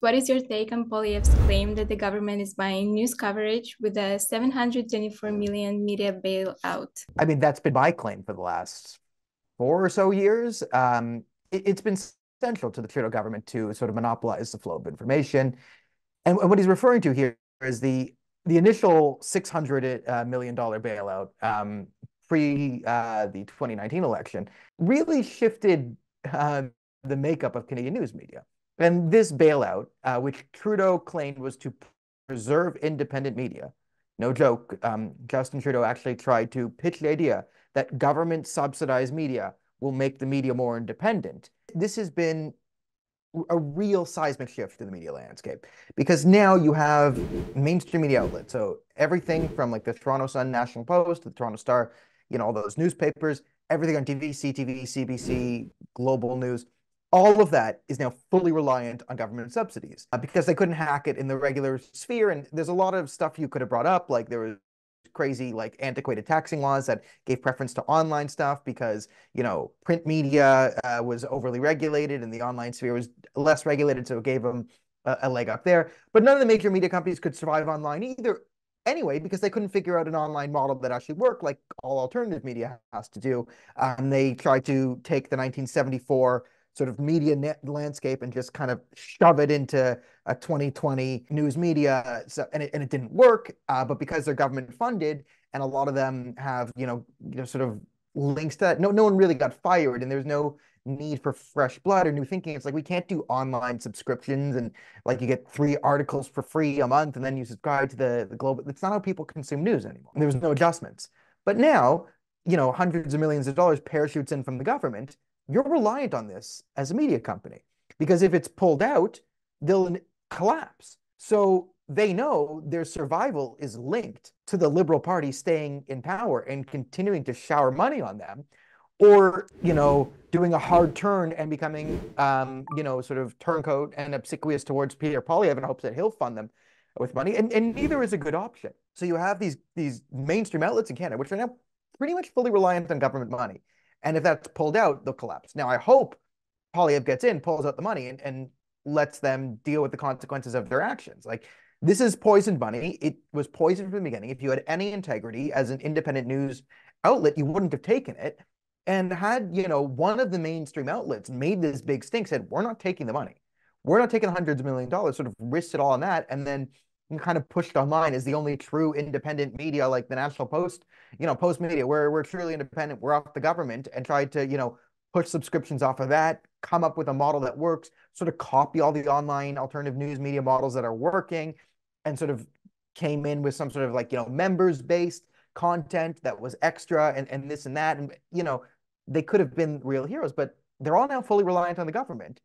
What is your take on Poilievre's claim that the government is buying news coverage with a 724 million media bailout? I mean, that's been my claim for the last 4 or so years. It's been central to the Trudeau government to sort of monopolize the flow of information. And what he's referring to here is the initial $600 million bailout pre the 2019 election really shifted the makeup of Canadian news media. And this bailout, which Trudeau claimed was to preserve independent media, no joke, Justin Trudeau actually tried to pitch the idea that government subsidized media will make the media more independent. This has been a real seismic shift in the media landscape because now you have mainstream media outlets. So everything from like the Toronto Sun, National Post, the Toronto Star, all those newspapers, everything on TV, CTV, CBC, Global News, all of that is now fully reliant on government subsidies because they couldn't hack it in the regular sphere. And there's a lot of stuff you could have brought up, like there was crazy like antiquated taxing laws that gave preference to online stuff because print media was overly regulated and the online sphere was less regulated, so it gave them a leg up there. But none of the major media companies could survive online either anyway because they couldn't figure out an online model that actually worked like all alternative media has to do. They tried to take the 1974 sort of media landscape and just kind of shove it into a 2020 news media. So, and it didn't work, but because they're government funded and a lot of them have, sort of links to that, no one really got fired and there's no need for fresh blood or new thinking. It's like we can't do online subscriptions and like you get 3 articles for free a month and then you subscribe to the Global. That's not how people consume news anymore. There was no adjustments. But now, hundreds of millions of dollars parachutes in from the government. You're reliant on this as a media company because if it's pulled out, they'll collapse. So they know their survival is linked to the Liberal Party staying in power and continuing to shower money on them, or doing a hard turn and becoming sort of turncoat and obsequious towards Peter Poilievre in hopes that he'll fund them with money. And neither is a good option. So you have these mainstream outlets in Canada, which are now pretty much fully reliant on government money. And if that's pulled out, they'll collapse. Now, I hope Poilievre gets in, pulls out the money, and lets them deal with the consequences of their actions. Like, this is poisoned money. It was poisoned from the beginning. If you had any integrity as an independent news outlet, you wouldn't have taken it. And had, one of the mainstream outlets made this big stink, said, we're not taking the money. We're not taking hundreds of millions of dollars, sort of risked it all on that, and then kind of pushed online as the only true independent media like the National Post, Post Media, where we're truly independent, we're off the government, and tried to, push subscriptions off of that, come up with a model that works, sort of copy all the online alternative news media models that are working, and sort of came in with some sort of like, members-based content that was extra and this and that. And, they could have been real heroes, but they're all now fully reliant on the government,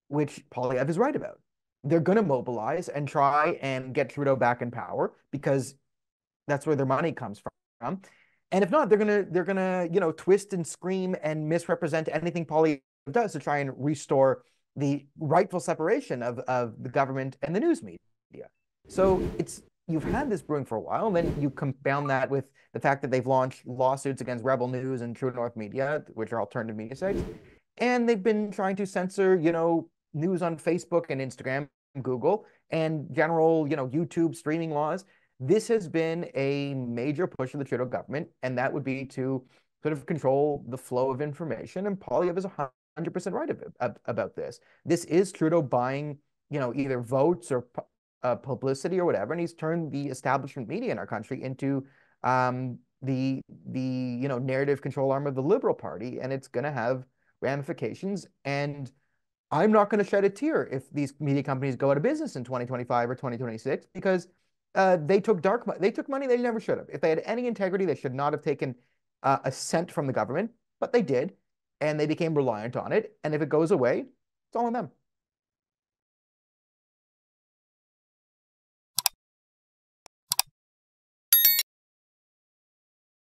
which Poilievre is right about. They're going to mobilize and try and get Trudeau back in power because that's where their money comes from. And if not, they're gonna twist and scream and misrepresent anything Poilievre does to try and restore the rightful separation of the government and the news media. So you've had this brewing for a while, and then you compound that with the fact that they've launched lawsuits against Rebel News and True North Media, which are alternative media sites, and they've been trying to censor, news on Facebook and Instagram, Google, and general, YouTube streaming laws. This has been a major push of the Trudeau government, and that would be to sort of control the flow of information. And Poilievre is 100% right about this. This is Trudeau buying, either votes or publicity or whatever, and he's turned the establishment media in our country into the narrative control arm of the Liberal Party, and it's going to have ramifications. And I'm not going to shed a tear if these media companies go out of business in 2025 or 2026 because they took money they never should have. If they had any integrity, they should not have taken a cent from the government, but they did, and they became reliant on it. And if it goes away, it's all on them.